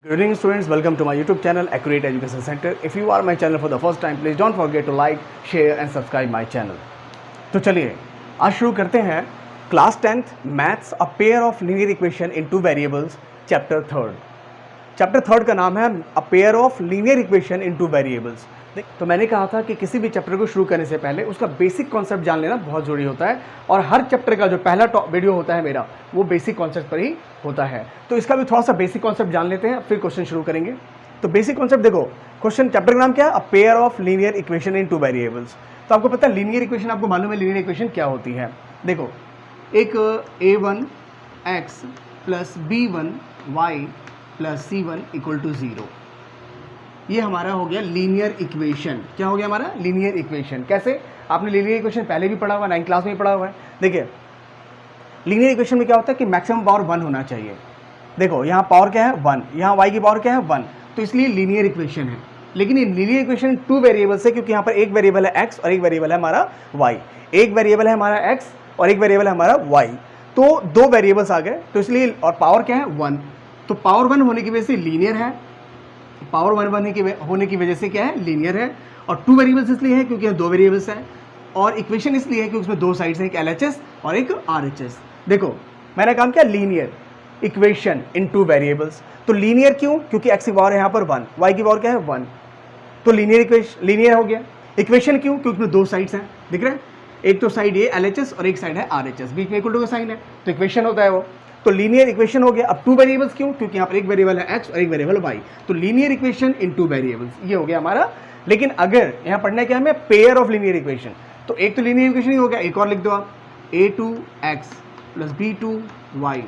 Good evening students, welcome to my YouTube channel Accurate Education Center. If you are my channel for the first time, please don't forget to like, share and subscribe my channel. तो चलिए आज शुरू करते हैं class 10th maths a pair of linear equation in two variables chapter third का नाम है a pair of linear equation in two variables. तो मैंने कहा था कि किसी भी चैप्टर को शुरू करने से पहले उसका बेसिक कॉन्सेप्ट जान लेना बहुत ज़रूरी होता है और हर चैप्टर का जो पहला वीडियो होता है मेरा वो बेसिक कॉन्सेप्ट पर ही होता है। तो इसका भी थोड़ा सा बेसिक कॉन्सेप्ट जान लेते हैं, फिर क्वेश्चन शुरू करेंगे। तो बेसिक कॉन्सेप्ट देखो, क्वेश्चन चैप्टर का नाम क्या है? A pair of linear equation in two variables. तो आपको पता है लीनियर इक्वेशन, आपको मालूम है लीनियर इक्वेशन क्या होती है। देखो एक a1x plus b1y plus c1 equal to 0, ये हमारा हो गया लीनियर इक्वेशन। क्या हो गया हमारा? Linear equation. कैसे? आपने लीनियर इक्वेशन पहले भी पढ़ा हुआ, 9th क्लास में भी पढ़ा हुआ है। देखिए लीनियर इक्वेशन में क्या होता है कि मैक्सिमम पावर 1 होना चाहिए। देखो यहाँ पावर क्या है? 1, यहाँ y की पावर क्या है? 1, तो इसलिए लीनियर इक्वेशन है। लेकिन ये लीनियर इक्वेशन टू वेरिएबल्स है, क्योंकि यहाँ पर एक वेरिएबल है x और एक वेरिएबल है हमारा y। एक वेरिएबल है हमारा x और एक वेरिएबल है हमारा y, तो दो वेरिएबल्स आ गए, तो इसलिए और पावर क्या है? 1। तो पावर 1 होने की वजह से लीनियर है, पावर 1 होने की वजह से क्या है? लीनियर है। और टू वेरिएबल्स इसलिए है क्योंकि यहाँ दो वेरिएबल्स हैं, और इक्वेशन इसलिए है कि उसमें दो साइड्स हैं, एक LHS और एक RHS। देखो मैंने काम किया linear equation in two variables. तो लीनियर क्यों? क्योंकि x की पावर है यहाँ पर 1, y की पावर क्या है? 1, तो लीनियर इक्वेशन लीनियर हो गया। इक्वेशन क्यों? क्योंकि उसमें दो साइड्स हैं, दिख रहे हैं? एक तो साइड ये LHS और एक साइड है RHS, बीच में इक्वल टू का साइन है, तो इक्वेशन होता है वो। तो लीनियर इक्वेशन हो गया। अब टू वेरिएबल्स क्यों? क्योंकि यहाँ पर एक वेरिएबल है x और एक वेरिएबल y, तो linear equation in two variables, ये हो गया हमारा। लेकिन अगर यहाँ पढ़ना है क्या हमें? पेयर ऑफ लीनियर इक्वेशन, तो एक तो लीनियर इक्वेशन ही हो गया, एक और लिख दो आप, a2x plus b2y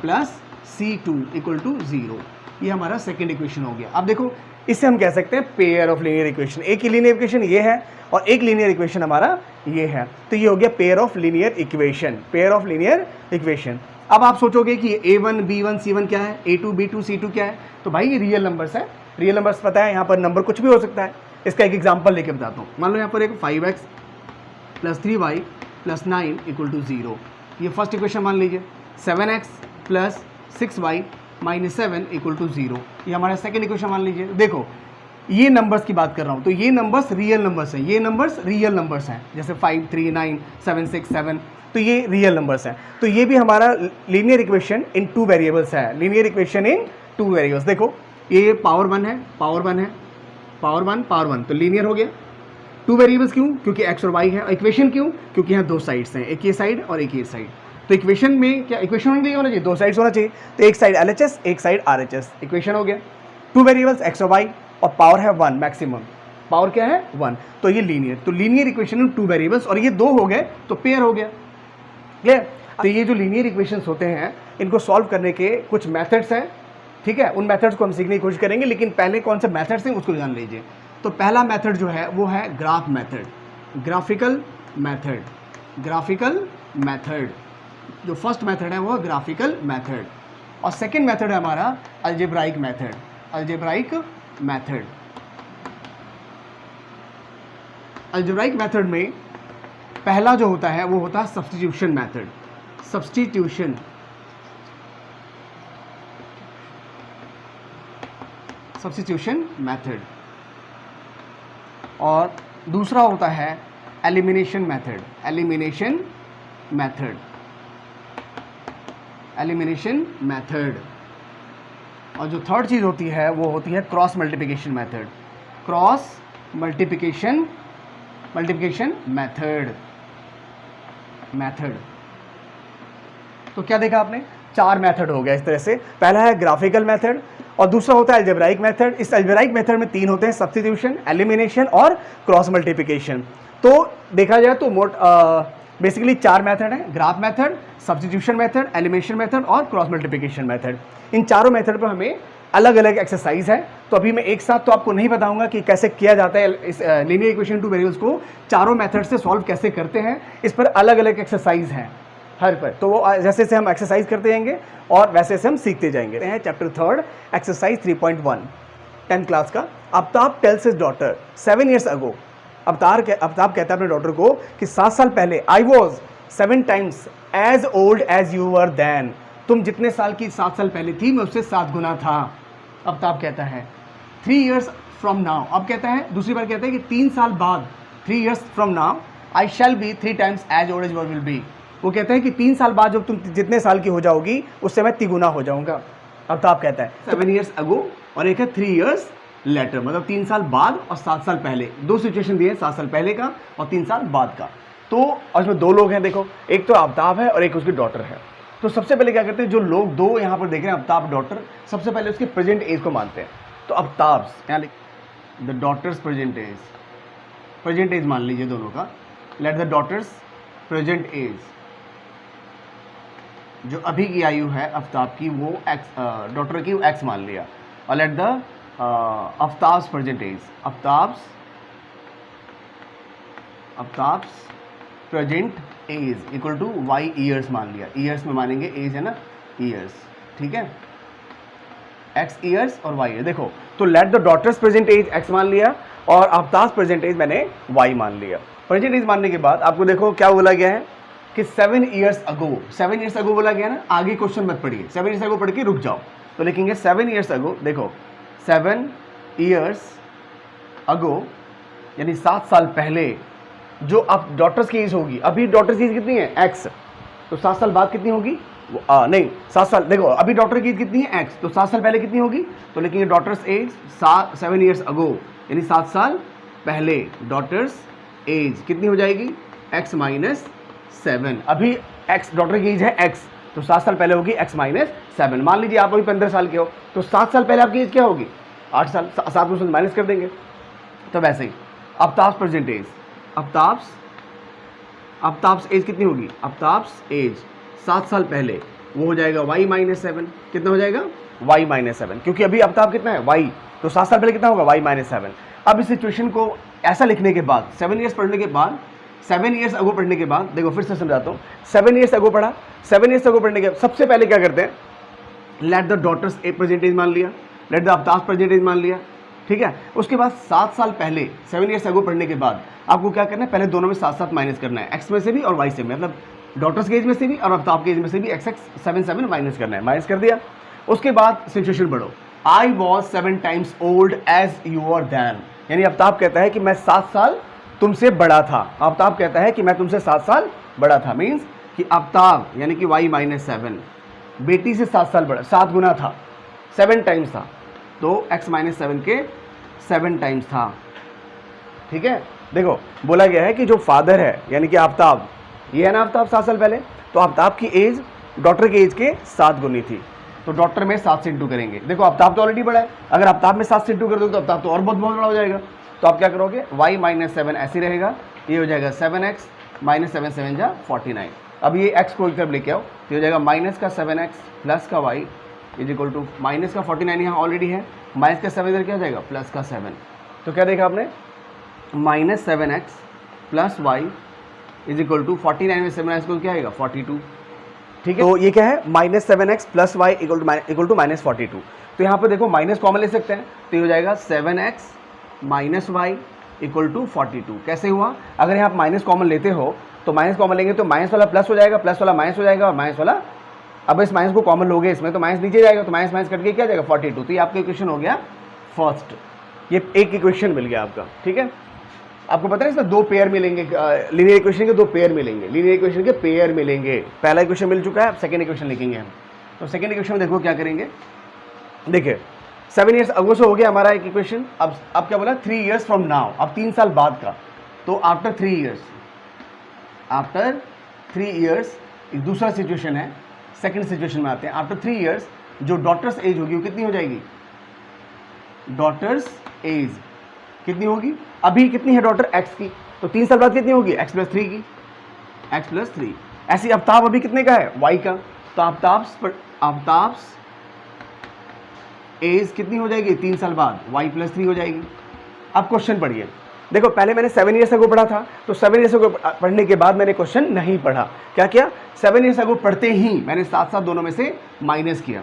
plus c2 equal to 0, ये हमारा सेकेंड इक्वेशन हो गया। अब देखो इससे हम कह सकते हैं पेयर ऑफ लीनियर इक्वेशन। एक ही लीनियर इक्वेशन ये है और एक लीनियर इक्वेशन हमारा ये है, तो ये हो गया pair of linear equation, pair of linear equation. अब आप सोचोगे कि a1 b1 c1 क्या है, a2 b2 c2 क्या है? तो भाई ये रियल नंबर्स है, रियल नंबर्स पता है, यहाँ पर नंबर कुछ भी हो सकता है। इसका एक एग्जांपल लेके बताता हूँ। मान लो यहाँ पर एक 5x plus 3y plus 9 equal to 0, ये फर्स्ट इक्वेशन मान लीजिए। 7x plus 6y minus 7 equal to 0, ये हमारा सेकेंड इक्वेशन मान लीजिए। देखो ये नंबर्स की बात कर रहा हूँ, तो ये नंबर्स रियल नंबर्स हैं, ये नंबर्स रियल नंबर्स हैं, जैसे 5 3 9 7 6 7, तो ये रियल नंबर्स हैं। तो ये भी हमारा linear equation in two variables है, linear equation in two variables. देखो ये पावर 1 है, पावर 1 है, पावर 1 पावर 1, तो लीनियर हो गया। टू वेरिएबल्स क्यों? क्योंकि x और y है। इक्वेशन क्यों? क्योंकि यहाँ दो साइड्स हैं, एक ये साइड और एक ये साइड। तो इक्वेशन में क्या इक्वेशन होना चाहिए? दो साइड्स होना चाहिए, तो एक साइड LHS एक साइड RHS, इक्वेशन हो गया। टू वेरिएबल्स x और y और पावर है 1, मैक्सिमम पावर क्या है? 1, तो ये लीनियर। तो linear equation in two variables, और ये दो हो गए तो पेयर हो गया। क्लियर? तो ये जो लीनियर इक्वेशंस होते हैं इनको सॉल्व करने के कुछ मेथड्स हैं, ठीक है? उन मेथड्स को हम सीखने की कोशिश करेंगे, लेकिन पहले कौन से मेथड्स हैं उसको जान लीजिए। तो पहला मेथड जो है वो है graph method, graphical method, graphical method. जो फर्स्ट मेथड है वो है ग्राफिकल मेथड, और सेकंड मेथड है हमारा algebraic method, algebraic method. Algebraic method में पहला जो होता है वो होता है substitution method, substitution. Substitution method. और दूसरा होता है elimination method, elimination method, elimination method. और जो थर्ड चीज़ होती है वो होती है cross multiplication method, cross multiplication multiplication method, method. तो क्या देखा आपने? चार मेथड हो गया इस तरह से। पहला है ग्राफिकल मेथड, और दूसरा होता है अलजेब्राइक मेथड। इस अलजेब्राइक मेथड में तीन होते हैं, सब्स्टिट्यूशन, एलिमिनेशन और क्रॉस मल्टीप्लिकेशन। तो देखा जाए तो बेसिकली चार मेथड हैं, graph method, substitution method, elimination method और क्रॉस मल्टीप्लिकेशन मेथड। इन चारों मेथड पर हमें अलग अलग एक्सरसाइज है, तो अभी मैं एक साथ तो आपको नहीं बताऊंगा कि कैसे किया जाता है इस लीनियर इक्वेशन टू वेरिएबल्स को चारों मेथड से सॉल्व कैसे करते हैं। इस पर अलग अलग एक्सरसाइज हैं हर पर, तो वो जैसे से हम एक्सरसाइज करते जाएंगे और वैसे से हम सीखते जाएंगे। चैप्टर 3 एक्सरसाइज 3.1 10th क्लास का। Aftab tells his daughter 7 years ago, Aftab कहता है अपने डॉटर को कि 7 साल पहले, I was 7 times as old as you were then, तुम जितने साल की 7 साल पहले थी मैं उससे 7 गुना था। आफ्ताब कहता है 3 years from now, अब कहता है दूसरी बार कहता है कि 3 साल बाद 3 years from now I shall be 3 times as old as you will be। वो कहता है कि 3 साल बाद जब तुम जितने साल की हो जाओगी उससे मैं तिगुना हो जाऊंगा। आफ्ताब कहता है 7 years ago और एक है 3 years later, मतलब 3 साल बाद और 7 साल पहले। दो सिचुएशन दिए, 7 साल पहले का और 3 साल बाद का। तो और इसमें दो लोग हैं, देखो एक तो आफ्ताब है और एक उसकी डॉटर है। तो सबसे पहले क्या करते हैं, जो लोग दो यहाँ पर देख रहे हैं आफ्ताब डॉटर, सबसे पहले उसके प्रेजेंट एज को मानते हैं। तो आफ्ताब यहाँ द डॉटर्स प्रेजेंट एज मान लीजिए दोनों का। Let the daughter's present age, जो अभी की आयु है आफ्ताब की वो एक्स, डॉटर की वो एक्स मान लिया। और let the Aftab's present age, Aftab's present age equal to y years मान लिया। ईयर्स में मानेंगे, एज है ना, ईयर्स, ठीक है, एक्स ईयर्स और वाई ईयर। देखो तो let the daughter's present age x मान लिया और आफ्ताब्स प्रेजेंट एज मैंने वाई मान लिया। प्रेजेंट एज मानने के बाद आपको देखो क्या बोला गया है कि 7 years ago, 7 years ago बोला गया ना। आगे क्वेश्चन मत पढ़िए, 7 years ago पढ़ के रुक जाओ। तो लिखेंगे 7 years ago, देखो 7 years ago यानी 7 साल पहले जो अब डॉटर्स की एज होगी, अभी डॉटर्स की एज कितनी है एक्स, तो 7 साल बाद कितनी होगी नहीं 7 साल, देखो अभी डॉटर की एज कितनी है एक्स, तो 7 साल पहले कितनी होगी, तो लिखेंगे डॉटर्स एज 7 years ago यानी 7 साल पहले डॉटर्स एज कितनी हो जाएगी एक्स माइनस 7। अभी एक्स डॉटर की एज है एक्स, तो 7 साल पहले होगी एक्स माइनस 7। मान लीजिए आप अभी 15 साल के हो, तो 7 साल पहले आपकी एज क्या होगी 8 साल, 7 में माइनस कर देंगे। तो वैसे ही Aftab's present age, Aftab's age कितनी होगी, आफ्ताब्स एज 7 साल पहले वो हो जाएगा वाई माइनस 7। कितना हो जाएगा वाई माइनस 7, क्योंकि अभी आफ्ताब कितना है वाई, तो 7 साल पहले कितना होगा वाई माइनस 7। अब इस सिचुएशन को ऐसा लिखने के बाद 7 years पढ़ने के बाद, 7 years ago पढ़ने के बाद, देखो फिर से समझाता हूँ। 7 years ago पढ़ा, 7 years ago पढ़ने के सबसे पहले क्या करते हैं, let the daughter's a present age मान लिया, लेट द आफ्ताब प्रेजेंटेज मान लिया, ठीक है। उसके बाद 7 साल पहले 7 years ago पढ़ने के बाद आपको क्या करना है, पहले दोनों में 7 माइनस करना है, एक्स में से भी और वाई से भी, मतलब डॉटर्स के एज में से भी और आफ्ताब के एज में से भी एक्स 7 माइनस करना है, माइनस कर दिया। उसके बाद सिचुएशन बढ़ो, I was 7 times old as you are then, यानी आफ्ताब कहता है कि मैं 7 साल तुमसे बड़ा था। आफ्ताब कहता है कि मैं तुमसे 7 साल बड़ा था, मीन्स कि आफ्ताब यानी कि वाई माइनस 7 बेटी से 7 साल बड़ा, 7 गुना था, 7 times था, तो एक्स माइनस 7 के 7 times था, ठीक है। देखो बोला गया है कि जो फादर है यानी कि आफ्ताब, ये है ना आफ्ताब 7 साल पहले, तो आफ्ताब की एज डॉटर की एज के 7 गुनी थी, तो डॉटर में 7 से इंटू करेंगे। देखो आफ्ताब तो ऑलरेडी बड़ा है, अगर आफ्ताब में 7 से इंटू कर दो तो आफ्ताब तो और बहुत बड़ा हो जाएगा। तो आप क्या करोगे, y माइनस 7 ऐसे रहेगा, ये हो जाएगा 7x माइनस 7 7 जा 49। अब ये x को एक तरफ लेके आओ, तो हो जाएगा माइनस का 7x प्लस का y is equal to minus का 49 यहाँ ऑलरेडी है, माइनस का 7 इधर क्या हो जाएगा प्लस का 7। तो क्या देखा आपने, minus 7x plus y is equal to 49 में 7x को क्या आएगा 42, ठीक है। तो ये क्या है minus 7x plus y equal to minus 42। तो यहाँ पर देखो माइनस कॉमन ले सकते हैं, तो ये हो जाएगा 7x minus y equal to 42। कैसे हुआ, अगर यहाँ आप माइनस कॉमन लेते हो तो माइनस कॉमन लेंगे तो माइनस वाला प्लस हो जाएगा, प्लस वाला माइनस हो जाएगा और माइनस वाला, अब इस माइनस को कॉमन लोगे इसमें तो माइनस नीचे जाएगा, तो माइनस माइनस कट के क्या जाएगा 42। तो ये आपका इक्वेशन हो गया फर्स्ट, ये एक इक्वेशन मिल गया आपका, ठीक है। आपको पता है इसमें 2 पेयर मिलेंगे, लीनियर इक्वेशन के 2 पेयर मिलेंगे, लीनियर इक्वेशन के पेयर मिलेंगे। पहला इक्वेशन मिल चुका है, अब सेकंड इक्वेशन लिखेंगे हम। तो सेकंड इक्वेशन में देखो क्या करेंगे, देखिए 7 years ago से हो गया हमारा एक इक्वेशन। अब क्या बोला 3 years फ्रॉम नाउ, अब 3 साल बाद का, तो आफ्टर 3 years, आफ्टर 3 years एक दूसरा सिचुएशन है, सेकंड सिचुएशन में आते हैं। आफ्टर 3 years जो डॉटर्स एज होगी वो कितनी हो जाएगी, डॉटर्स एज कितनी होगी, अभी कितनी है डॉटर एक्स की, तो 3 साल बाद कितनी होगी एक्स प्लस 3 की, एक्स प्लस 3। ऐसी आफ्ताब अभी कितने का है वाई का, तो आफ्ताब्स एज कितनी हो जाएगी 3 साल बाद y प्लस 3 हो जाएगी। अब क्वेश्चन पढ़िए, देखो पहले मैंने 7 years ago पढ़ा था, तो 7 years ago पढ़ने के बाद मैंने क्वेश्चन नहीं पढ़ा, क्या किया 7 years ago पढ़ते ही मैंने 7 दोनों में से माइनस किया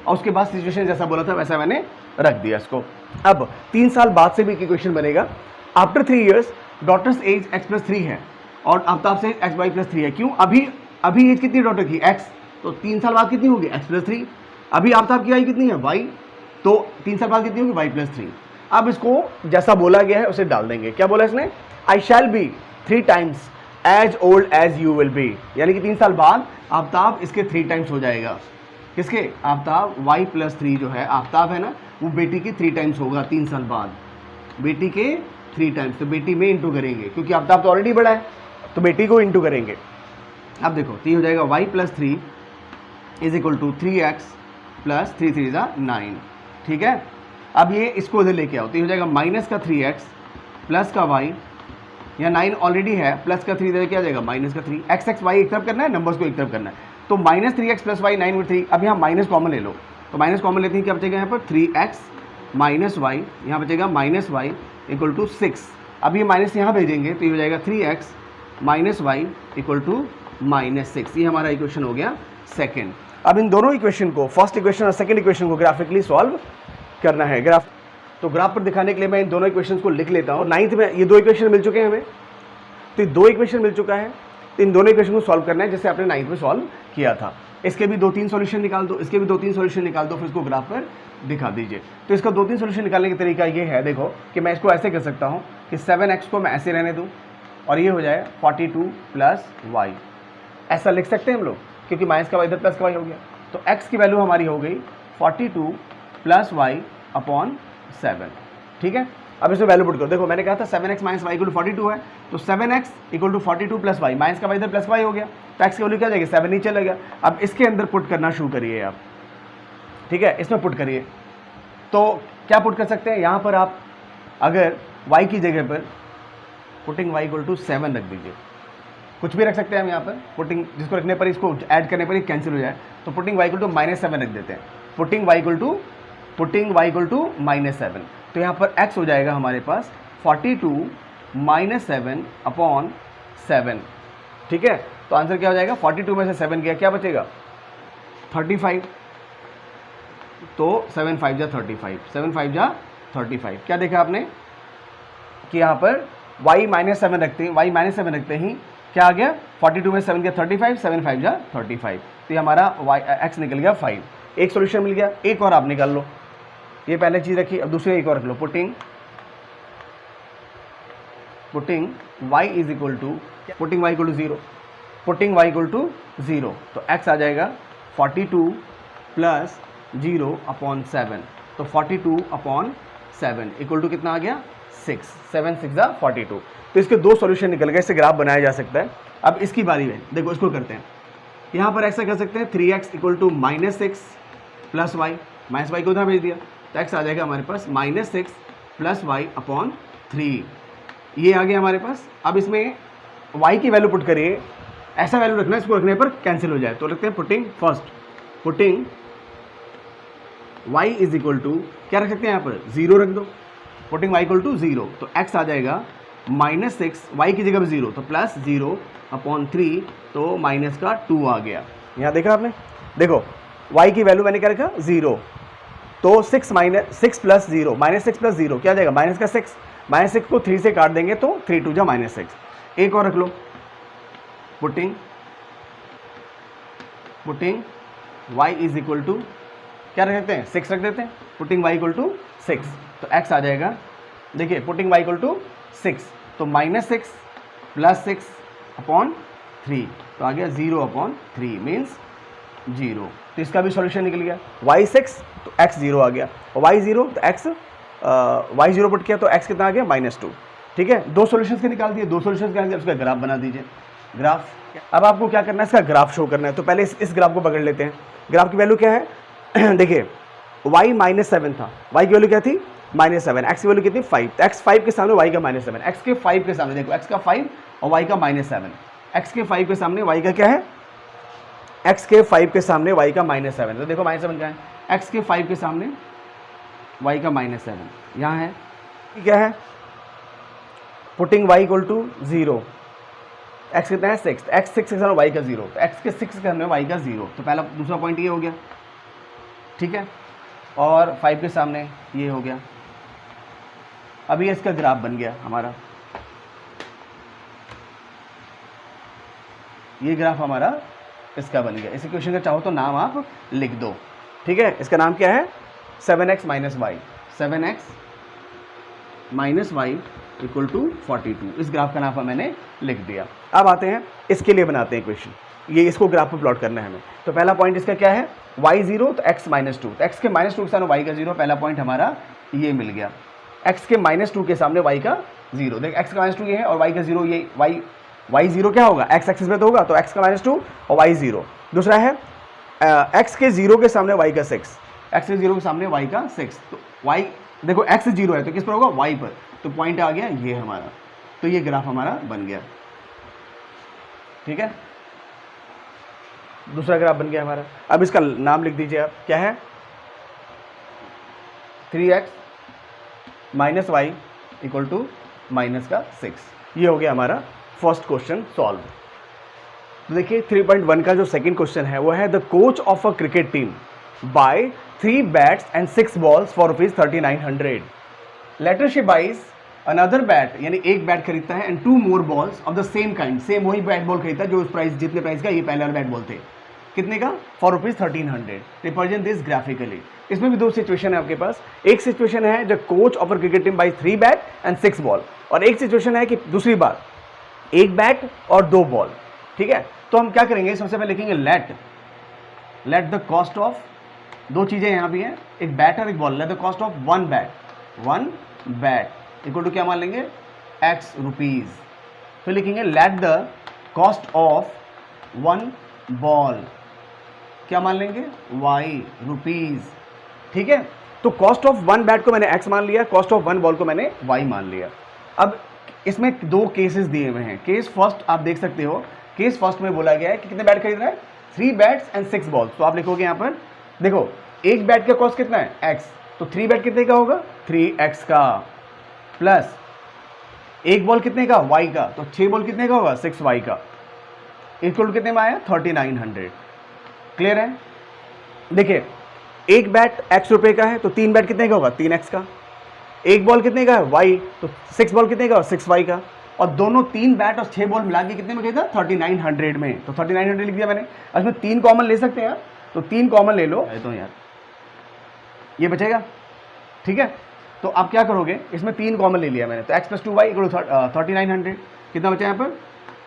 और उसके बाद सिचुएशन जैसा बोला था वैसा मैंने रख दिया इसको। अब 3 साल बाद से भी इक्वेशन बनेगा, after 3 years daughters as x plus 3 है और आफ्ताब से एक्स वाई प्लस 3 है। क्यों, अभी एज कितनी डॉटर की x, तो 3 साल बाद कितनी होगी x प्लस 3। अभी आफ्ताब की आई कितनी है y, तो 3 साल बाद कितनी होगी y+3। अब इसको जैसा बोला गया है उसे डाल देंगे। क्या बोला इसने, I shall be 3 times as old as you will be, यानी कि 3 साल बाद आफ्ताब इसके 3 टाइम्स हो जाएगा। किसके, आफ्ताब, y+3 जो है आफ्ताब है ना, वो बेटी के 3 टाइम्स होगा 3 साल बाद, बेटी के 3 टाइम्स। तो बेटी में इंटू करेंगे क्योंकि आफ्ताब तो ऑलरेडी बड़ा है, तो बेटी को इंटू करेंगे। अब देखो तो ये हो जाएगा y+3 is equal to 3x plus 3 3 = 9। ठीक है, अब ये इसको इधर लेके आओ, तो ये हो जाएगा माइनस का 3x प्लस का y, या 9 ऑलरेडी है, प्लस का 3 इधर क्या आ जाएगा माइनस का 3, x y एक तरफ करना है, नंबर्स को एक तरफ करना है। तो माइनस 3x प्लस y 9 और 3, अब यहाँ माइनस कॉमन ले लो, तो माइनस कॉमन लेते हैं, क्या बचेगा यहाँ पर 3x माइनस y, यहाँ बचेगा माइनस y इक्वल टू 6। अब ये माइनस यहाँ भेजेंगे तो ये हो जाएगा 3x minus y equal to -6। ये हमारा इक्वेशन हो गया सेकेंड। अब इन दोनों इक्वेशन को, फर्स्ट इक्वेशन और सेकेंड इक्वेशन को ग्राफिकली सॉल्व करना है। तो ग्राफ पर दिखाने के लिए मैं इन दोनों इक्वेशन को लिख लेता हूँ। 9th में ये 2 इक्वेशन मिल चुके हैं हमें, तो ये 2 इक्वेशन मिल चुका है, तो इन दोनों इक्वेशन को सॉल्व करना है जैसे आपने 9th में सॉल्व किया था। इसके भी 2-3 सॉल्यूशन निकाल दो, इसके भी 2-3 सॉल्यूशन निकाल दो, फिर इसको ग्राफ पर दिखा दीजिए। तो इसका 2-3 सॉल्यूशन निकालने का तरीका ये है, देखो कि मैं इसको ऐसे कर सकता हूँ कि 7x को मैं ऐसे रहने दूँ और ये हो जाए 42 प्लस y, ऐसा लिख सकते हैं हम लोग, क्योंकि माइनस का y इधर प्लस का y हो गया। तो x की वैल्यू हमारी हो गई 42 प्लस y अपॉन 7। ठीक है, अब इसमें वैल्यू पुट करो। देखो मैंने कहा था 7x minus y equal to 42 है, तो 7x equal to 42 plus y, minus का y इधर प्लस y हो गया, तो x की वैल्यू क्या जाएगी 7 नीचे चलेगा। अब इसके अंदर पुट करना शुरू करिए आप, ठीक है, इसमें पुट करिए। तो क्या पुट कर सकते हैं यहाँ पर आप, अगर y की जगह पर पुटिंग y इक्वल टू 7 रख दीजिए, कुछ भी रख सकते हैं हम यहाँ पर, पुटिंग जिसको रखने पर इसको ऐड करने पर ही कैंसिल हो जाए, तो पुटिंग y इक्वल टू -7 रख देते हैं, पुटिंग y इक्वल टू -7। तो यहाँ पर x हो जाएगा हमारे पास 42 - 7 अपॉन 7। ठीक है, तो आंसर क्या हो जाएगा, 42 में से 7 गया, क्या बचेगा 35। तो 7 5 जा 35, 7 5 जा 35। क्या देखा आपने कि यहाँ पर y -7 रखते हैं, y -7 रखते ही क्या आ गया, 42 में 7 गया 35, 7 5 जा 35। तो ये हमारा x निकल गया 5। एक सोल्यूशन मिल गया, एक और आप निकाल लो। ये पहले चीज़ रखी, अब दूसरी एक और रख लो। Putting y is equal to 0, putting y equal to 0, तो x आ जाएगा 42 प्लस 0 अपॉन 7। तो 42 अपॉन 7 इक्वल टू कितना आ गया 6, 7 6 जा 42। तो इसके 2 सॉल्यूशन निकल गए, इससे ग्राफ बनाया जा सकता है। अब इसकी बारी में देखो, इसको करते हैं। यहाँ पर ऐसा कर सकते हैं 3x equal to -6 plus y, minus y को उधर भेज दिया, तो x आ जाएगा हमारे पास -6 प्लस y अपॉन 3। ये आ गया हमारे पास। अब इसमें y की वैल्यू पुट करिए, ऐसा वैल्यू रखना है इसको रखने पर कैंसिल हो जाए। तो लिखते हैं putting y is equal to, क्या रख सकते हैं यहाँ पर 0 रख दो, पुटिंग y इक्वल टू 0, तो x आ जाएगा -6, y की जगह पर 0, तो प्लस 0 अपॉन 3, तो माइनस का 2 आ गया। यहाँ देखा आपने, देखो y की वैल्यू मैंने क्या रखा 0, तो 6 प्लस 0, -6 प्लस 0 क्या आ जाएगा माइनस का 6, -6 को 3 से काट देंगे तो 3 2 जा -6। एक और रख लो, putting y is equal to, क्या रख देते हैं 6 रख देते हैं, पुटिंग y इक्वल टू 6, तो x आ जाएगा, देखिए पुटिंग y इक्वल टू 6, तो -6 प्लस 6 अपॉन 3, तो आ गया 0 अपॉन 3 मीन्स 0। तो इसका भी सॉल्यूशन निकल गया, y 6 तो x 0 आ गया, और y 0 तो x y 0 पुट किया तो x कितना आ गया -2। ठीक है, 2 सॉल्यूशंस के निकाल दिए, 2 सॉल्यूशंस के उसका ग्राफ बना दीजिए। ग्राफ, अब आपको क्या करना है, इसका ग्राफ शो करना है। तो पहले इस ग्राफ को पकड़ लेते हैं। ग्राफ की वैल्यू क्या है देखिए, y -7 था, y की वैल्यू क्या थी -7, x की वैल्यू कितनी 5, तो x 5 के सामने y का -7, x के 5 के सामने देखो, x का 5 और y का -7, x के 5 के सामने y का क्या है, x के 5 के सामने y का -7, तो देखो -7 क्या है, x के 5 के सामने y का -7 यहाँ है, क्या है putting y equal to 0, x कितना है 6, x 6 के सामने y का 0, तो x के 6 के सामने y का 0, तो पहला दूसरा पॉइंट ये हो गया। ठीक है, और 5 के सामने ये हो गया। अब ये इसका ग्राफ बन गया हमारा, ये ग्राफ हमारा इसका बन गया। इस इक्वेशन का चाहो तो नाम आप लिख दो। ठीक है, इसका नाम क्या है 7x minus y, 7x minus y equal to 42। इस ग्राफ का नाम मैंने लिख दिया। अब आते हैं इसके लिए बनाते हैं इक्वेशन, ये इसको ग्राफ पे प्लॉट करना है हमें। तो पहला पॉइंट इसका क्या है, y0 तो x माइनस टू, तो x के माइनस टू के सामने y का 0, पहला पॉइंट हमारा ये मिल गया। x के माइनस टू के सामने y का 0, देख x का माइनस टू ये है और y का 0 ये, y0 क्या होगा, x एक्सिस में तो होगा, तो x का माइनस टू और y 0। दूसरा है x के 0 के सामने y का 6, x के 0 के सामने y का 6, तो y देखो x 0 है तो किस पर होगा, y पर, तो पॉइंट आ गया ये हमारा, तो ये ग्राफ हमारा बन गया। ठीक है, दूसरा ग्राफ बन गया हमारा। अब इसका नाम लिख दीजिए आप, क्या है, 3x minus y equal to minus का 6। ये हो गया हमारा फर्स्ट क्वेश्चन सॉल्व। तो देखिए 3.1 का जो सेकंड क्वेश्चन है वो है, the coach of a cricket team buy 3 bats and 6 balls for ₹3900। Later she buys another bat, यानी एक बैट खरीदता है, and 2 more balls of the same kind, same वही बैट बॉल खरीदता है जो उस प्राइस, जितने प्राइस का ये पहले वाला बैट बॉल थे, कितने का, फॉर ₹1300। Represent this graphically. इसमें भी दो सिचुएशन है आपके पास, एक सिचुएशन है the coach of a cricket team buy 3 bat and 6 ball, और एक सिचुएशन है कि दूसरी बार एक बैट और 2 बॉल। ठीक है, तो हम क्या करेंगे, सबसे पहले लिखेंगे लेट द कॉस्ट ऑफ, दो चीजें यहां भी हैं, एक बैट और एक ball, let the cost of one bat equal to क्या मान लेंगे, x रुपीज। फिर लिखेंगे let the cost of one ball, क्या मान लेंगे, y रुपीज। ठीक है, तो कॉस्ट ऑफ वन बैट को मैंने x मान लिया, कॉस्ट ऑफ वन बॉल को मैंने y मान लिया। अब इसमें दो केसेस दिए हुए हैं, केस फर्स्ट आप देख सकते हो, केस फर्स्ट में बोला गया है कि कितने बैट खरीद रहा है, 3 बैट्स एंड 6 बॉल्स। तो आप लिखोगे यहाँ पर, देखो एक बैट का कॉस्ट कितना है, x, तो 3 बैट कितने का होगा, 3x का, प्लस एक बॉल कितने का, y का, तो 6 बॉल कितने का होगा, 6y का, इक्वल टू कितने में आया, 3900। क्लियर है। देखिए एक बैट x रुपए का है, तो 3 बैट कितने का होगा, 3x का, एक बॉल कितने का है, y, तो 6 बॉल कितने का, 6y का, और दोनों 3 बैट और 6 बॉल मिला के कितने में गया था, 3900 में, तो 3900 लिख दिया मैंने। इसमें 3 कॉमन ले सकते हैं यार, तो 3 कॉमन ले लो, तो यार ये बचेगा। ठीक है, तो आप क्या करोगे, इसमें 3 कॉमन ले लिया मैंने, तो x plus 2y equal to 3900, कितना बचा यहाँ पर,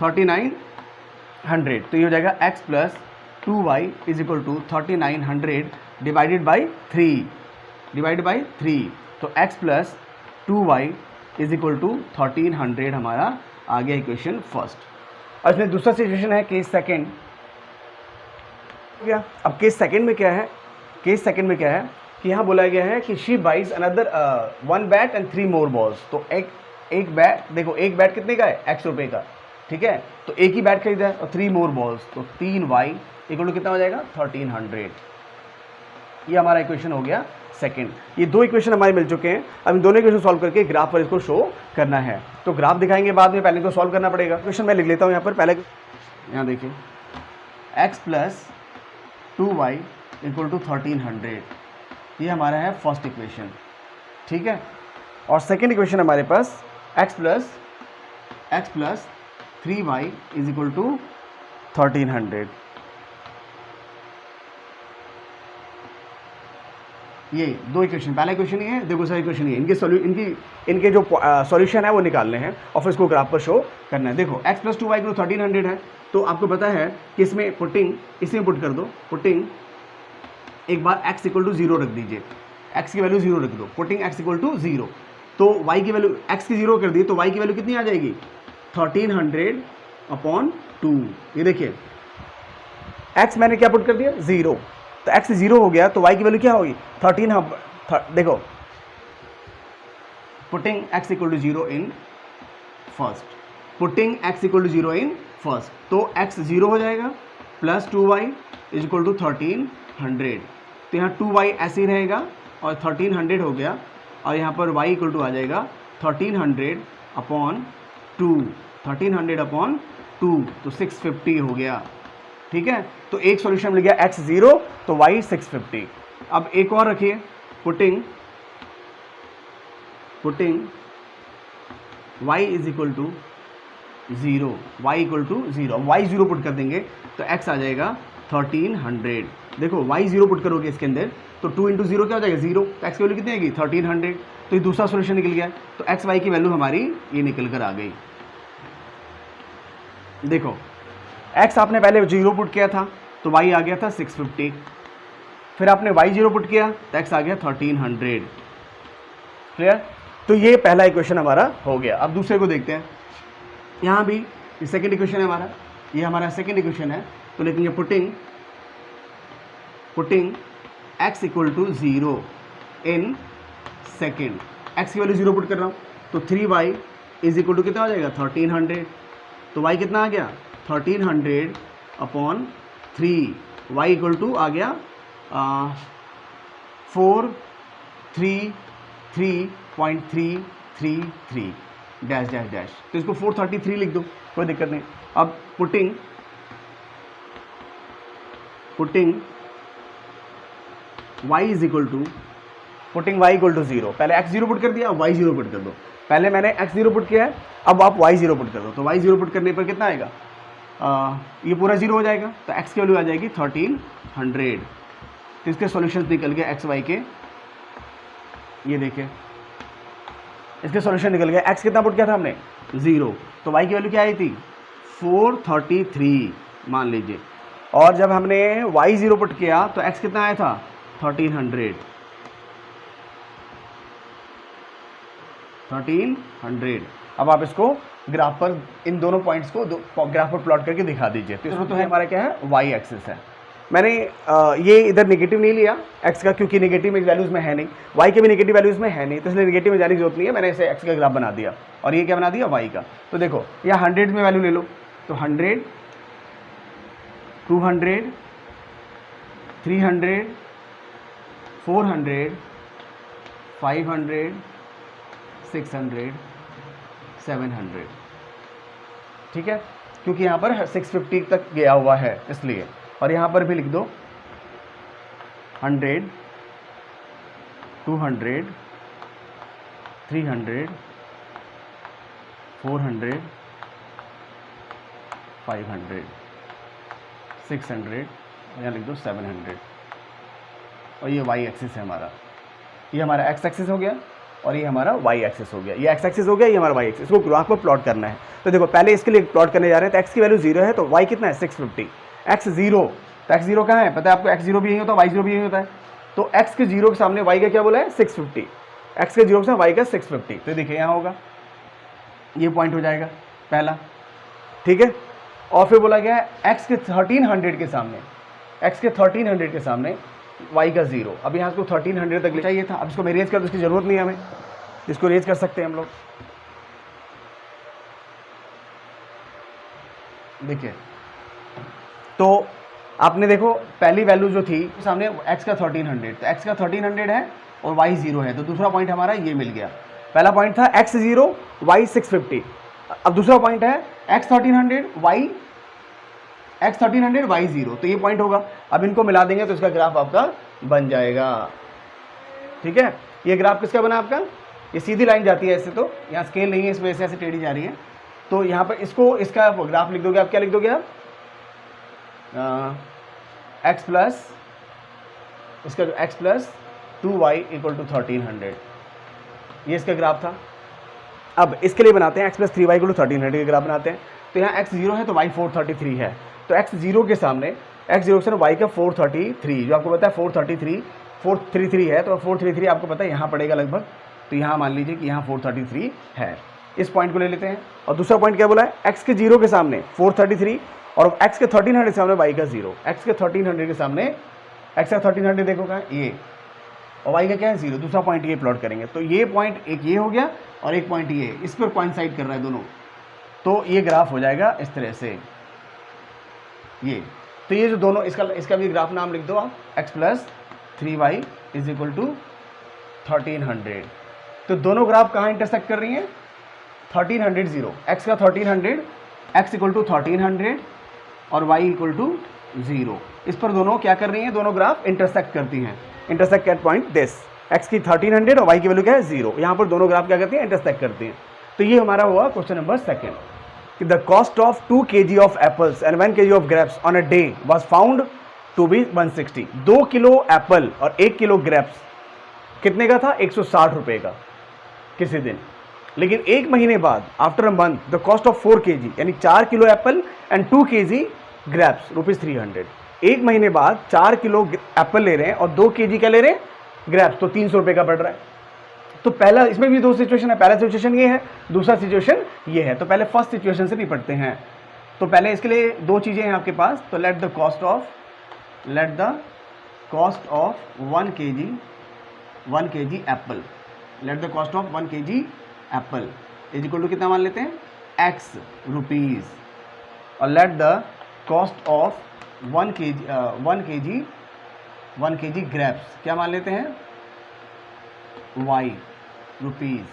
3900, तो ये हो जाएगा x plus 2y is equal to 3900 divided by 3, तो x plus 2y is equal to 1300 हमारा आ गया इक्वेशन फर्स्ट। और इसमें दूसरा सिचुएशन है केस सेकेंड। अब केस सेकेंड में क्या है, केस सेकेंड में क्या है कि यहाँ बोला गया है कि she buys another 1 bat and 3 more balls. तो एक बैट, देखो एक बैट कितने का है, x रुपए का, ठीक है, तो एक ही बैट खरीदा है और 3 मोर बॉल्स, तो 3y इक्वल टू कितना हो जाएगा, 1300। ये हमारा इक्वेशन हो गया सेकंड। ये दो इक्वेशन हमारे मिल चुके हैं। अब इन दोनों इक्वेशन सॉल्व करके ग्राफ पर इसको शो करना है, तो ग्राफ दिखाएंगे बाद में, पहले तो सॉल्व करना पड़ेगा। इक्वेशन मैं लिख लेता हूँ यहाँ पर, पहले यहाँ देखिए x plus 2y equal to 1300, ये हमारा है फर्स्ट इक्वेशन। ठीक है, और सेकेंड इक्वेशन हमारे पास x plus 3y is equal to 1300। ये दो इक्वेशन, पहला इक्वेशन ये है, देखो दूसरा इक्वेशन ये, इनके जो सॉल्यूशन है वो निकालने हैं और फिर इसको ग्राफ पर शो करना है। देखो x प्लस 2y इक्वल 1300 है, तो आपको पता है कि इसमें इसमें पुट कर दो, पुटिंग एक बार x इक्वल टू 0 रख दीजिए, x की वैल्यू 0 रख दो, पुटिंग x इक्वल टू 0, तो y की वैल्यू, x की 0 कर दी तो y की वैल्यू कितनी आ जाएगी, 1300/2। ये देखिए x मैंने क्या पुट कर दिया, 0, तो x 0 हो गया, तो y की वैल्यू क्या होगी, 13। देखो putting x equal to 0 in first, putting x equal to 0 in first, तो x 0 हो जाएगा, plus 2y is equal to 1300, तो यहाँ 2y ऐसे ही रहेगा और 1300 हो गया, और यहाँ पर y इक्वल टू आ जाएगा 1300/2, 1300/2, तो 650 हो गया। ठीक है, तो एक सॉल्यूशन मिल गया x 0, तो y 650। अब एक और रखिए, putting y is equal to 0, y equal to 0, y 0 put कर देंगे तो x आ जाएगा 1300। देखो y 0 पुट करोगे इसके अंदर तो 2 इंटू 0 क्या हो जाएगा 0, तो x की वैल्यू कितनी आएगी 1300। तो ये दूसरा सोल्यूशन निकल गया। तो एक्स वाई की वैल्यू हमारी ये निकल कर आ गई। देखो x आपने पहले 0 पुट किया था तो y आ गया था 650, फिर आपने y 0 पुट किया तो x आ गया 1300। क्लियर? तो ये पहला इक्वेशन हमारा हो गया। अब दूसरे को देखते हैं। यहाँ भी सेकेंड इक्वेशन है हमारा, ये हमारा सेकेंड इक्वेशन है। तो लिखेंगे putting x equal to 0 in second. x की वैल्यू 0 पुट कर रहा हूँ तो 3y इज इक्वल टू कितना हो जाएगा 1300। तो y कितना आ गया 1300 अपॉन 3, y इक्वल टू आ गया 433.333 डैश डैश डैश। तो इसको 433 लिख दो, कोई दिक्कत नहीं। अब putting y is equal to 0। पहले x 0 पुट कर दिया, अब y 0 पुट कर दो। पहले मैंने x 0 पुट किया है, अब आप y 0 पुट कर दो। तो y 0 पुट करने पर कितना आएगा, ये पूरा 0 हो जाएगा। तो x की वैल्यू आ जाएगी 1300। तो इसके सॉल्यूशंस निकल गए एक्स वाई के, ये देखिए इसके सॉल्यूशन निकल गया। x कितना पुट किया था हमने 0, तो y की वैल्यू क्या आई थी 433 मान लीजिए। और जब हमने y 0 पुट किया तो x कितना आया था 1300। अब आप इसको ग्राफ पर इन दोनों पॉइंट्स को ग्राफ पर प्लॉट करके दिखा दीजिए। तो इसमें तो है हमारा क्या है y एक्सिस है। मैंने ये इधर नेगेटिव नहीं लिया x का, क्योंकि नेगेटिव में वैल्यूज़ में है नहीं, y के भी नेगेटिव वैल्यूज़ में है नहीं, तो इसलिए नेगेटिव में जाने की जरूरत नहीं है। मैंने इसे x का ग्राफ बना दिया और ये क्या बना दिया y का। तो देखो यहाँ 100 में वैल्यू ले लो, तो 100, 200, 300, 400, 500, 600, 700। ठीक है, क्योंकि यहाँ पर 650 तक गया हुआ है इसलिए। और यहाँ पर भी लिख दो 100, 200, 300, 400, 500, 600, यहाँ लिख दो 700। और ये y एक्सिस है हमारा, ये हमारा x एक्सिस हो गया और ये हमारा y एक्सिस हो गया। ये x एक्सिस हो गया, ये हमारा y एक्सिस। इसको ग्राफ पर प्लॉट करना है। तो देखो पहले इसके लिए प्लॉट करने जा रहे हैं। तो x की वैल्यू 0 है तो y कितना है 650। x 0, तो x 0 कहाँ है पता है आपको, x 0 भी यही होता है, y 0 भी यही होता है। तो x के 0 के सामने y का क्या बोला है 650, x के 0 के सामने y का 650। तो देखिए यहाँ होगा, ये पॉइंट हो जाएगा पहला। ठीक है, और फिर बोला गया है x के 1300 के सामने, x के 1300 के सामने y का 0। अब यहाँ इसको 1300 तक ले चाहिए था। अब इसको मैं रेज कर दूँ, इसकी ज़रूरत नहीं है हमें, इसको रेज कर सकते हैं हम लोग। देखिए तो आपने देखो पहली वैल्यू जो थी सामने x का 1300, तो x का 1300 है और y 0 है। तो दूसरा पॉइंट हमारा ये मिल गया। पहला पॉइंट था x 0 y 650। अब दूसरा पॉइंट है x 1300 y 0। तो ये पॉइंट होगा। अब इनको मिला देंगे तो इसका ग्राफ आपका बन जाएगा। ठीक है, ये ग्राफ किसका बना आपका, ये सीधी लाइन जाती है ऐसे, तो यहाँ स्केल नहीं है इस वजह से ऐसे टेढ़ी जा रही है। तो यहाँ पर इसको इसका ग्राफ लिख दोगे आप, क्या लिख दोगे आप x प्लस इसका x plus 2y equal to 1300। ये इसका ग्राफ था। अब इसके लिए बनाते हैं x plus 3y equal to 1300 के ग्राफ बनाते हैं। तो यहाँ x 0 है तो y 433 है। तो x 0 के सामने y का 433, जो आपको पता है 433 है, तो 433 आपको पता है यहाँ पड़ेगा लगभग। तो यहाँ मान लीजिए कि यहाँ 433 है। इस पॉइंट को ले लेते हैं। और दूसरा पॉइंट क्या बोला है, x के 0 के सामने 433 और x के 1300 के सामने y का 0। x के 1300 के सामने x का 1300 देखो कहाँ ये, और y का क्या है 0। दूसरा पॉइंट ये प्लॉट करेंगे तो ये पॉइंट एक ये हो गया और एक पॉइंट ये, इस पर कोइंसाइड कर रहा है दोनों। तो ये ग्राफ हो जाएगा इस तरह से ये। तो ये जो दोनों इसका भी ग्राफ नाम लिख दो आप, x plus 3y is equal to 1300। तो दोनों ग्राफ कहाँ इंटरसेक्ट कर रही हैं 1300 0, x का 1300, x इक्वल टू 1300 और y इक्वल टू 0। इस पर दोनों क्या कर रही हैं, दोनों ग्राफ इंटरसेक्ट करती हैं। Intersect at point this, x की 1300 और y की वैल्यू क्या है 0। यहाँ पर दोनों ग्राफ क्या करती हैं, इंटरसेक्ट करती हैं। तो ये हमारा हुआ question number second. The cost of 2 kg of apples and 1 kg of grapes on a day was found to be 160। 2 kilo apple और 1 किलो ग्रेप्स कितने का था? 160 रुपये का किसी दिन। लेकिन एक महीने बाद after a month the cost of 4 kg यानी 4 kilo Apple and 2 kg grapes ₹300। एक महीने बाद 4 किलो एप्पल ले रहे हैं और 2 kg क्या ले रहे हैं? ग्रेप्स, तो 300 रुपये का पड़ रहा है। तो पहला, इसमें भी दो सिचुएशन है, पहला सिचुएशन ये है, दूसरा सिचुएशन ये है। तो पहले फर्स्ट सिचुएशन से निपटते हैं। तो पहले इसके लिए दो चीज़ें हैं आपके पास। तो let the cost of 1 kg apple, let the cost of 1 kg apple is equal to कितना मान लेते हैं? x rupees. और let the cost of 1 kg grapes क्या मान लेते हैं? y rupees.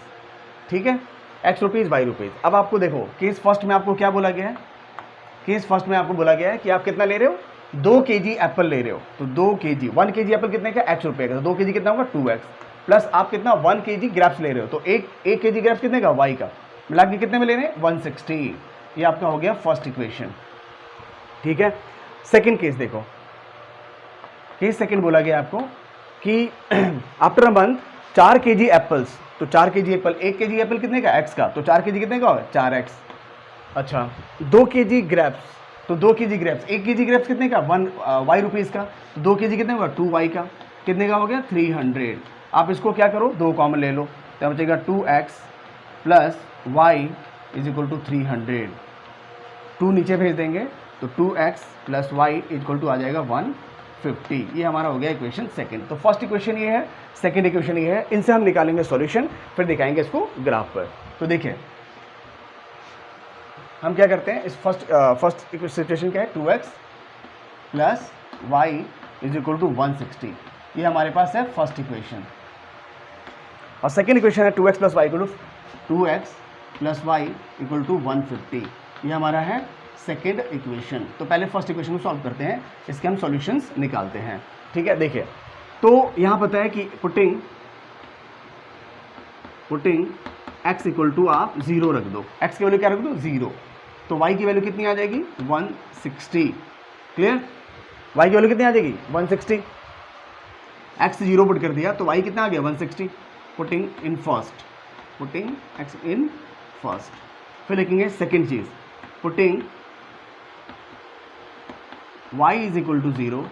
ठीक है, x रुपीज़ y रुपीज़। अब आपको देखो केस फर्स्ट में आपको क्या बोला गया है? केस फर्स्ट में आपको बोला गया है कि आप कितना ले रहे हो? 2 kg एप्पल ले रहे हो। तो 2 kg 1 kg एप्पल कितने का? x रुपये का। तो 2 kg कितना होगा? 2x। प्लस आप कितना? 1 kg ग्रेप्स ले रहे हो। तो एक kg ग्रेप्स कितने का? y का। मिला के कितने में ले रहे हैं? 160। ये आपका हो गया फर्स्ट इक्वेशन। ठीक है, सेकेंड केस देखो। केस सेकेंड बोला गया आपको कि after a month 4 kg apples. तो 4 kg एप्पल, 1 kg एप्पल कितने का? x का। तो 4 kg कितने का होगा? 4x। अच्छा, 2 kg ग्रेप्स। तो 2 kg ग्रेप्स, 1 kg ग्रेप्स कितने का? 1 y रुपीज़ का। तो 2 kg कितने होगा? 2y का। कितने का हो गया? 300। आप इसको क्या करो? 2 कॉमन ले लो, तो बचेगा 2x plus y is equal to 300। 2 नीचे भेज देंगे तो 2x plus y equal to आ जाएगा 150। ये हमारा हो गया इक्वेशन सेकंड। तो फर्स्ट इक्वेशन ये है, सेकंड इक्वेशन ये है। इनसे हम निकालेंगे सॉल्यूशन, फिर दिखाएंगे इसको ग्राफ पर। तो देखिए हम क्या करते हैं, इस फर्स्ट सिचुएशन क्या है? 2x plus y is equal to 160। ये हमारे पास है फर्स्ट इक्वेशन। और सेकंड इक्वेशन है 2x plus y equal to 2x plus y equal to 150। ये हमारा है सेकेंड इक्वेशन। तो पहले फर्स्ट इक्वेशन को सॉल्व करते हैं, इसके हम सॉल्यूशंस निकालते हैं। ठीक है, देखिए तो यहाँ पता है कि पुटिंग x इक्वल टू आप 0 रख दो। x की वैल्यू क्या रख दो? 0। तो y की वैल्यू कितनी आ जाएगी? 160। क्लियर? y की वैल्यू कितनी आ जाएगी? 160। x 0 पुट कर दिया तो y कितना आ गया? 160। Putting x in first. फिर लिखेंगे सेकेंड चीज़, putting y is equal to 0।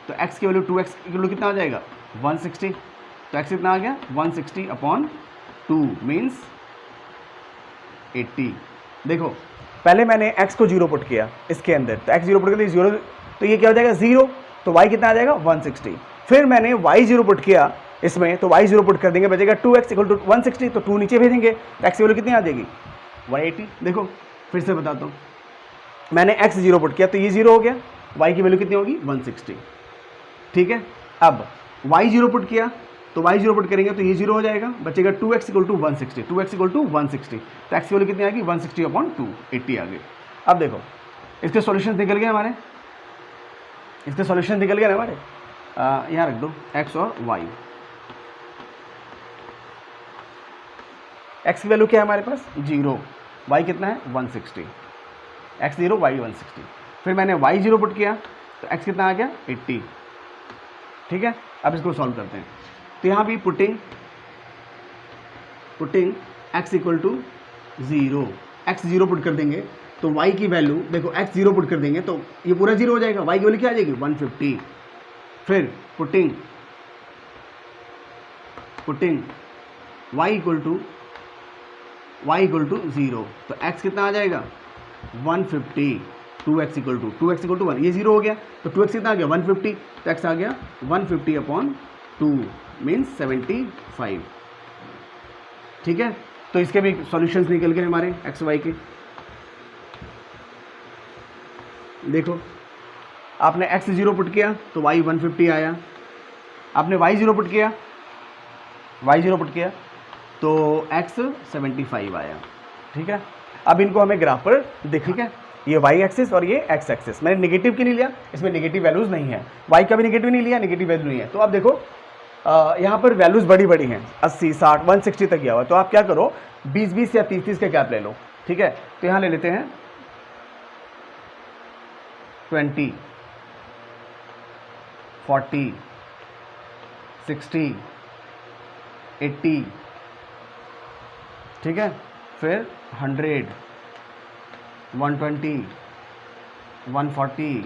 तो x की वैल्यू 2x की वैल्यू कितना आ जाएगा? 160। तो x कितना आ गया? 160 अपॉन 2 मीन्स 80। देखो पहले मैंने x को 0 पुट किया इसके अंदर, तो x 0 पुट कर दिया 0, तो ये क्या हो जाएगा? 0। तो y कितना आ जाएगा? 160। फिर मैंने y 0 पुट किया इसमें, तो y 0 पुट कर देंगे, बचेगा 2x इक्वल टू 160। तो 2 नीचे भेजेंगे तो x की वैल्यू कितनी आ जाएगी? 180। देखो फिर से बताता हूँ, मैंने x 0 पुट किया तो ये 0 हो गया, y की वैल्यू कितनी होगी? 160। ठीक है, अब y 0 पुट किया तो y 0 पुट करेंगे तो ये 0 हो जाएगा, बचेगा 2x equal to 160। 2x equal to 160। तो x की वैल्यू कितनी आ गई? 160 अपॉन 2, 80 आ गई। अब देखो इसके सॉल्यूशंस निकल गए हमारे, इसके सॉल्यूशन निकल गए ना हमारे। यहाँ रख दो x और y। x की वैल्यू क्या है हमारे पास? 0। y कितना है? 160। x 0 y 160। फिर मैंने y 0 पुट किया तो x कितना आ गया? 80। ठीक है, अब इसको सॉल्व करते हैं। तो यहाँ भी putting x equal to 0, x 0 put कर देंगे तो y की वैल्यू देखो, x 0 पुट कर देंगे तो ये पूरा 0 हो जाएगा, y की वैल्यू क्या आ जाएगी? 150। फिर पुटिंग y इक्वल टू 0, तो x कितना आ जाएगा? 150। 2x इक्वल टू 1, ये 0 हो गया तो 2x कितना आ गया? 150। तो x आ गया 150 अपॉन 2 मीन्स 75। ठीक है, तो इसके भी सॉल्यूशंस निकल गए हमारे x y के। देखो आपने x 0 पुट किया तो y 150 आया, आपने y 0 पुट किया तो x 75 आया। ठीक है, अब इनको हमें ग्राफ पर देख, ठीक है, ये y एक्सिस और ये x एक्सिस। मैंने नेगेटिव की नहीं लिया, इसमें नेगेटिव वैल्यूज़ नहीं है, y का भी नेगेटिव नहीं लिया, नेगेटिव वैल्यू नहीं है। तो अब देखो यहाँ पर वैल्यूज़ बड़ी बड़ी हैं, 80, 60, 160 तक गया हुआ। तो आप क्या करो, 20 या 30 का गैप ले लो। ठीक है, तो यहाँ ले लेते हैं 20, 40, 60, 80, ठीक है, फिर 100, 120, 140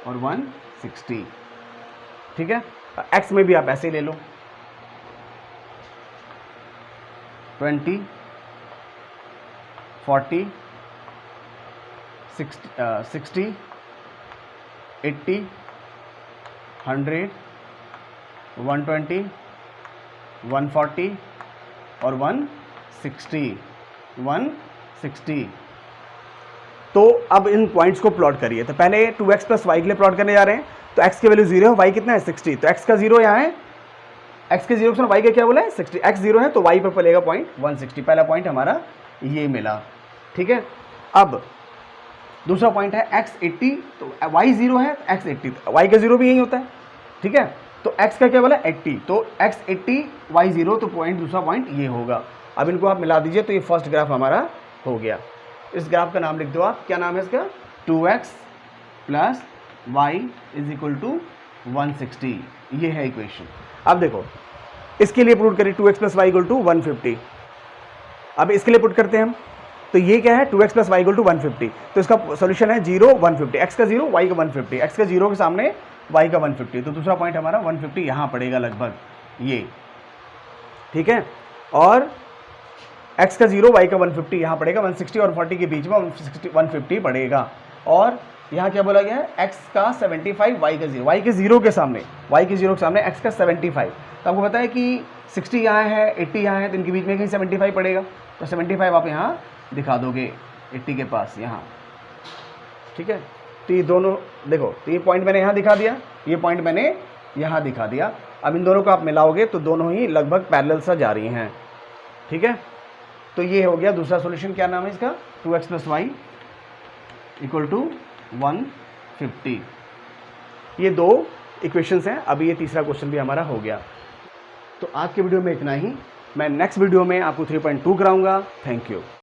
और 160, ठीक है। एक्स में भी आप ऐसे ही ले लो, 20, 40, 60, 80, 100, 120, 140 और 160, 160। तो अब इन पॉइंट्स को प्लॉट करिए। तो पहले 2x प्लस वाई के लिए प्लॉट करने जा रहे हैं। तो x की वैल्यू 0 है, y कितना है 60, तो x का 0 यहाँ है, x के 0 y का क्या बोला है 60, x 0 है तो y पर पड़ेगा पॉइंट 160। पहला पॉइंट हमारा ये मिला, ठीक है। अब दूसरा पॉइंट है x 80, तो y 0 है x 80, तो y का 0 भी यही होता है, ठीक है। तो x का क्या बोला 80, तो x 80 y 0, तो पॉइंट दूसरा पॉइंट ये होगा। अब इनको आप मिला दीजिए तो ये फर्स्ट ग्राफ हमारा हो गया। इस ग्राफ का नाम लिख दो आप, क्या नाम है इसका, 2x plus y is equal to 160, ये है इक्वेशन। अब देखो इसके लिए पुट करें 2x plus y equal to 150। अब इसके लिए पुट करते हैं हम, तो ये क्या है 2x plus y equal to 150, तो इसका सोल्यूशन है 0 150, x का 0 y का 150, x का 0 के सामने y का 150, तो दूसरा पॉइंट हमारा 150 यहाँ पड़ेगा लगभग ये, ठीक है। और x का 0 y का 150 यहाँ पड़ेगा, 160 और 40 के बीच में 150 पड़ेगा। और यहाँ क्या बोला गया है x का 75 y का 0, y के 0 के सामने x का 75। तो आपको पता है कि 60 यहाँ है 80 यहाँ है, तो इनके बीच में कहीं 75 पड़ेगा, तो 75 आप यहाँ दिखा दोगे 80 के पास यहाँ, ठीक है। तो ये दोनों देखो, तो ये पॉइंट मैंने यहाँ दिखा दिया, ये पॉइंट मैंने यहाँ दिखा दिया। अब इन दोनों को आप मिलाओगे तो दोनों ही लगभग पैरेलल सा जा रही हैं, ठीक है। तो ये हो गया दूसरा सॉल्यूशन। क्या नाम है इसका, 2x plus y equal to 150। ये दो इक्वेशंस हैं। अभी ये तीसरा क्वेश्चन भी हमारा हो गया। तो आज के वीडियो में इतना ही। मैं नेक्स्ट वीडियो में आपको 3.2 कराऊंगा। Thank you.